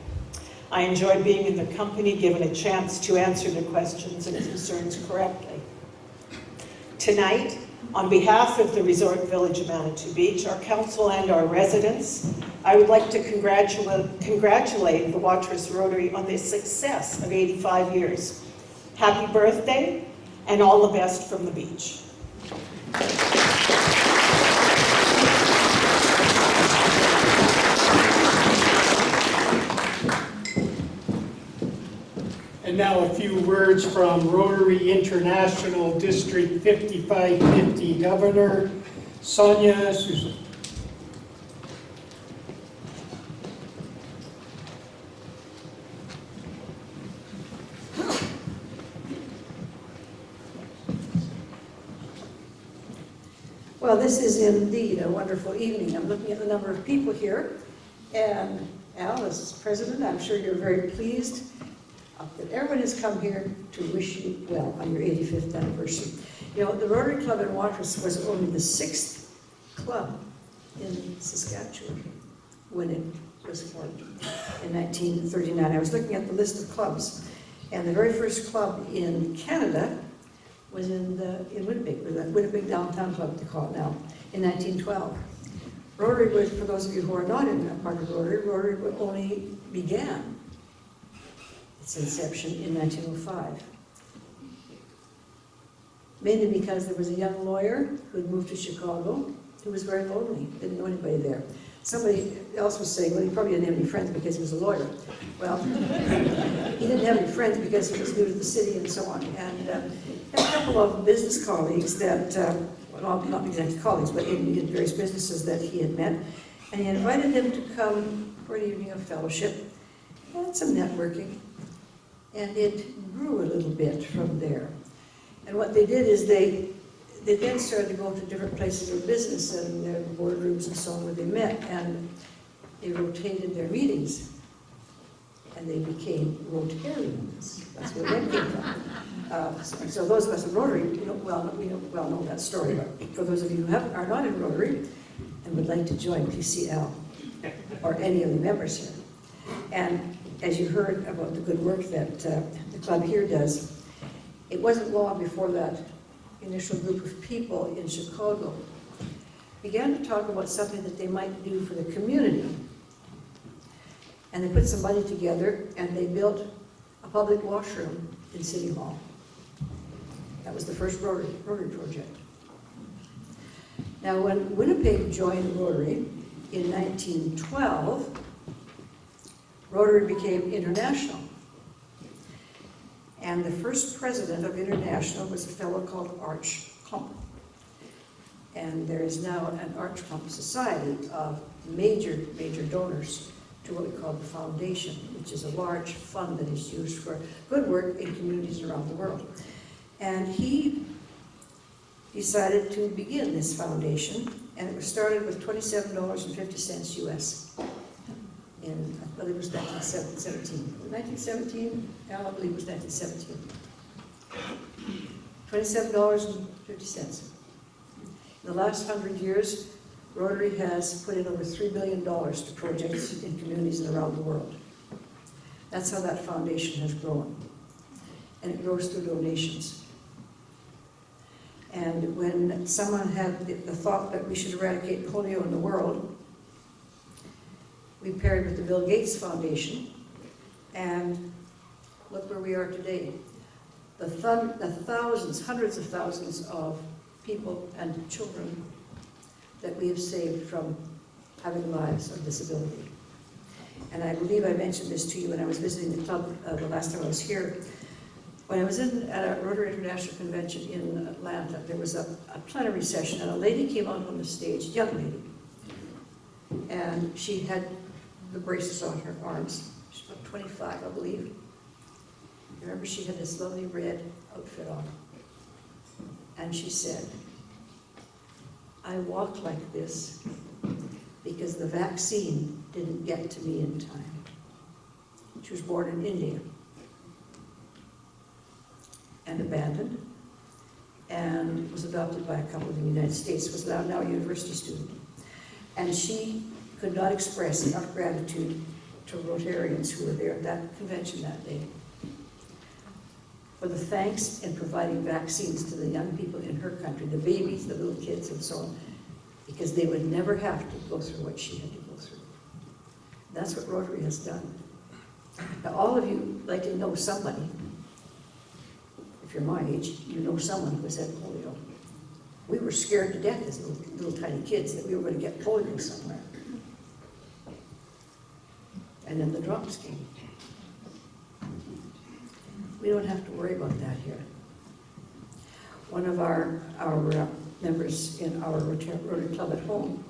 I enjoy being in their company, given a chance to answer their questions and concerns correctly. Tonight, on behalf of the Resort Village of Manitou Beach, our council and our residents, I would like to congratulate the Watrous Rotary on the success of 85 years. Happy birthday, and all the best from the beach. And now a few words from Rotary International District 5550 Governor Sonia Sousa. Well, this is indeed a wonderful evening. I'm looking at the number of people here, and Al, as president, I'm sure you're very pleased that everyone has come here to wish you well on your 85th anniversary. You know, the Rotary Club in Watrous was only the 6th club in Saskatchewan when it was formed in 1939. I was looking at the list of clubs, and the very first club in Canada was in Winnipeg, the Winnipeg Downtown Club, they call it now, in 1912. Rotary was, for those of you who are not in that part of Rotary only began its inception in 1905. Mainly because there was a young lawyer who had moved to Chicago who was very lonely, didn't know anybody there. Somebody else was saying, well, he probably didn't have any friends because he was a lawyer. Well, he didn't have any friends because he was new to the city and so on. And he had a couple of business colleagues that, well, not exactly colleagues, but in various businesses that he had met. And he invited them to come for an evening of fellowship and some networking. And it grew a little bit from there. And what they did is they then started to go to different places of business and their boardrooms and so on where they met, and they rotated their meetings. And they became Rotarians. That's where that came from. So those of us in Rotary, we don't know that story. But for those of you who are not in Rotary and would like to join, please see Al or any of the members here. And as you heard about the good work that the club here does, it wasn't long before that initial group of people in Chicago began to talk about something that they might do for the community. And they put some money together and they built a public washroom in City Hall. That was the first Rotary project. Now, when Winnipeg joined Rotary in 1912, Rotary became international. And the first president of International was a fellow called Arch Klump. And there is now an Arch Klump Society of major donors to what we call the foundation, which is a large fund that is used for good work in communities around the world. And he decided to begin this foundation, and it was started with $27.50 US. In, I believe it was 1917. 1917? I believe it was 1917. $27.50. In the last 100 years, Rotary has put in over $3 billion to projects in communities around the world. That's how that foundation has grown. And it grows through donations. And when someone had the thought that we should eradicate polio in the world, we paired with the Bill Gates Foundation, and look where we are today. The thousands, hundreds of thousands of people and children that we have saved from having lives of disability. And I believe I mentioned this to you when I was visiting the club the last time I was here. When I was at a Rotary International Convention in Atlanta, there was a plenary session, and a lady came out on the stage, a young lady, and she had the braces on her arms. She's about 25, I believe. I remember she had this lovely red outfit on. And she said, "I walk like this because the vaccine didn't get to me in time." She was born in India and abandoned, and was adopted by a couple in the United States, was now a university student. And she could not express enough gratitude to Rotarians who were there at that convention that day for the thanks in providing vaccines to the young people in her country, the babies, the little kids, and so on, because they would never have to go through what she had to go through. That's what Rotary has done. Now, all of you likely know somebody. If you're my age, you know someone who has had polio. We were scared to death as little tiny kids that we were going to get polio somewhere. And then the drops came. We don't have to worry about that here. One of our members in our Rotary Club at home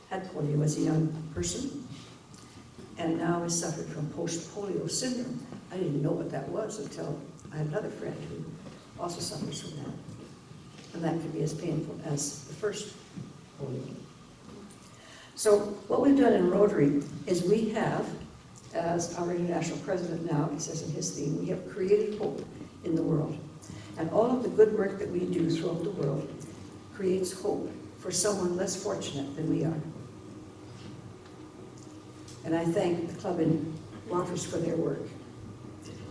had polio as a young person, and now has suffered from post-polio syndrome. I didn't know what that was until I had another friend who also suffers from that. And that could be as painful as the first polio. So what we've done in Rotary is we have, as our international president now, he says in his theme, we have created hope in the world. And all of the good work that we do throughout the world creates hope for someone less fortunate than we are. And I thank the club in Watrous for their work.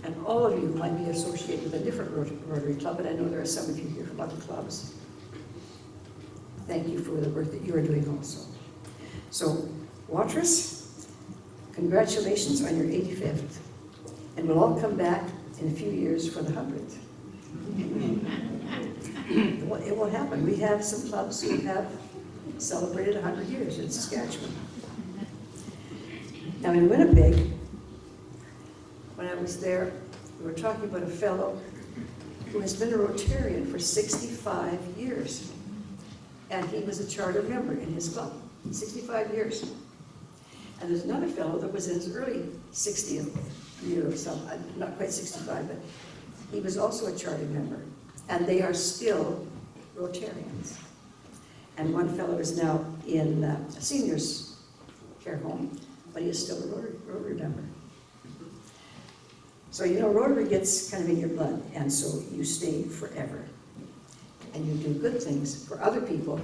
And all of you might be associated with a different Rotary Club, and I know there are some of you here from other clubs. Thank you for the work that you are doing also. So, Watrous, congratulations on your 85th. And we'll all come back in a few years for the 100th. It will happen. We have some clubs who have celebrated 100 years in Saskatchewan. Now in Winnipeg, when I was there, we were talking about a fellow who has been a Rotarian for 65 years. And he was a charter member in his club, 65 years. And there's another fellow that was in his early 60th year of some, not quite 65, but he was also a charter member. And they are still Rotarians. And one fellow is now in a seniors care home, but he is still a Rotary member. So, you know, Rotary gets kind of in your blood, and so you stay forever. And you do good things for other people,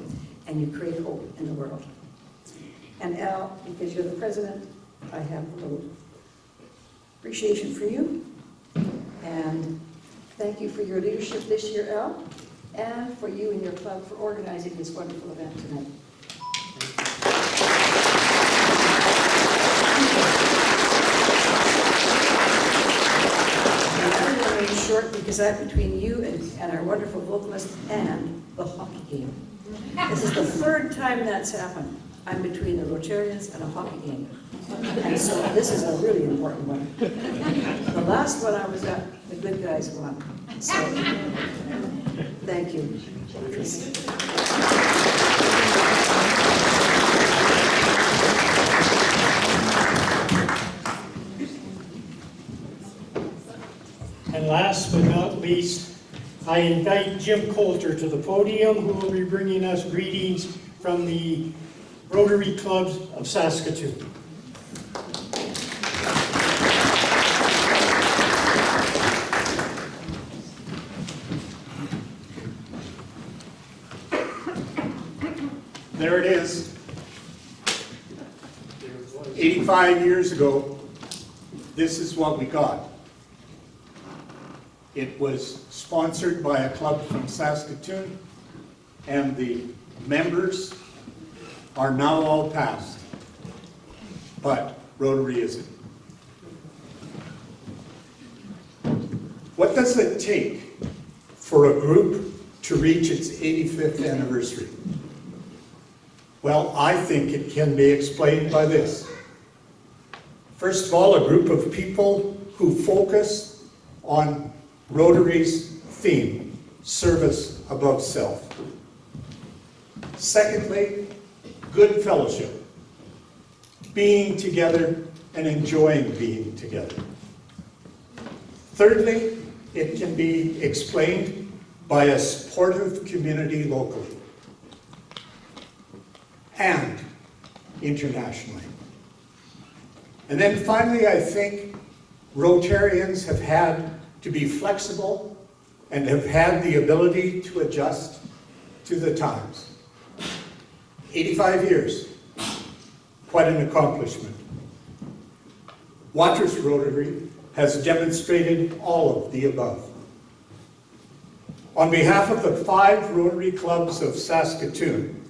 and you create hope in the world. And Al, because you're the president, I have a little appreciation for you. And thank you for your leadership this year, Al, and for you and your club for organizing this wonderful event tonight. Short because I'm between you and our wonderful vocalist and the hockey game. This is the third time that's happened. I'm between the Rotarians and a hockey game. And so this is a really important one. The last one I was at, the good guys won. So, thank you. And last but not least, I invite Jim Coulter to the podium, who will be bringing us greetings from the Rotary Clubs of Saskatoon. There it is. 85 years ago, this is what we got. It was sponsored by a club from Saskatoon, and the members are now all passed, but Rotary isn't. What does it take for a group to reach its 85th anniversary? Well, I think it can be explained by this. First of all, a group of people who focus on Rotary's theme, service above self. Secondly, good fellowship, being together and enjoying being together. Thirdly, it can be explained by a supportive community locally and internationally. And then finally, I think Rotarians have had to be flexible and have had the ability to adjust to the times. 85 years, quite an accomplishment. Watrous Rotary has demonstrated all of the above. On behalf of the 5 Rotary Clubs of Saskatoon,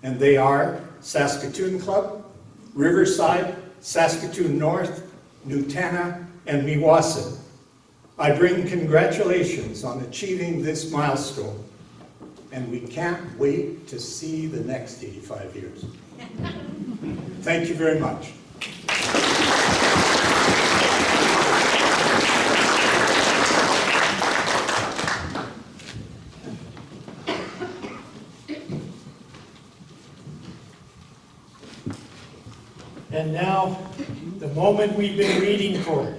and they are Saskatoon Club, Riverside, Saskatoon North, Nutana, and Meewasin, I bring congratulations on achieving this milestone, and we can't wait to see the next 85 years. Thank you very much. And now, the moment we've been waiting for.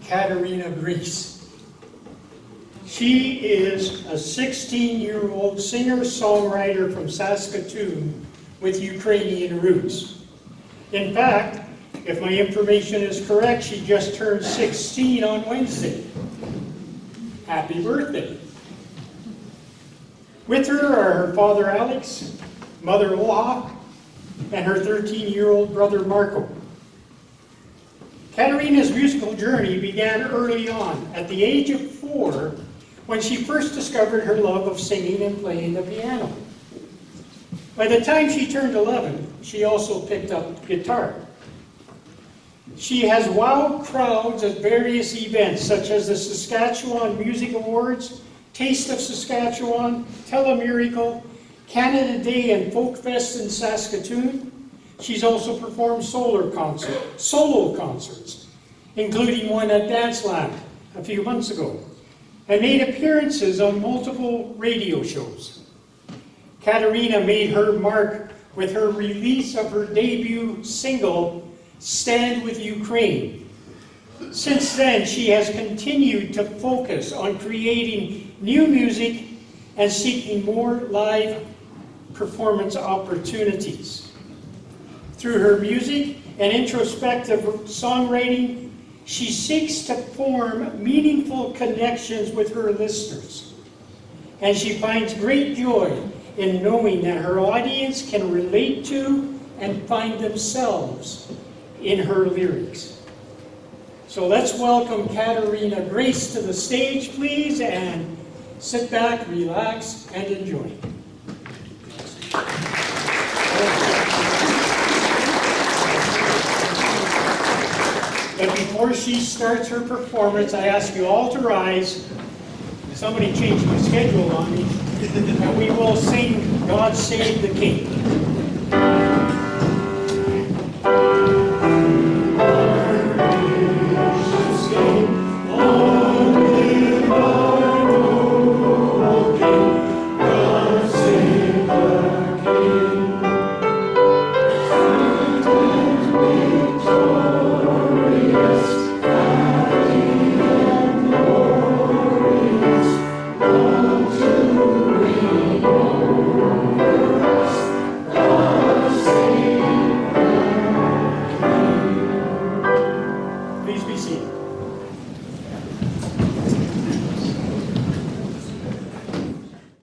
Katerina Grease. She is a 16-year-old singer-songwriter from Saskatoon with Ukrainian roots. In fact, if my information is correct, she just turned 16 on Wednesday. Happy birthday. With her are her father Alex, mother Oha, and her 13-year-old brother Marco. Katerina's musical journey began early on, at the age of 4, when she first discovered her love of singing and playing the piano. By the time she turned 11, she also picked up guitar. She has wowed crowds at various events, such as the Saskatchewan Music Awards, Taste of Saskatchewan, Telemiracle, Canada Day and Folk Fest in Saskatoon. She's also performed solo concerts, including one at Danceland a few months ago, and made appearances on multiple radio shows. Katerina made her mark with her release of her debut single, Stand With Ukraine. Since then, she has continued to focus on creating new music and seeking more live performance opportunities. Through her music and introspective songwriting, she seeks to form meaningful connections with her listeners. And she finds great joy in knowing that her audience can relate to and find themselves in her lyrics. So let's welcome Katerina Grace to the stage, please, and sit back, relax, and enjoy. But before she starts her performance, I ask you all to rise somebody changed my schedule on me, and we will sing God Save the King.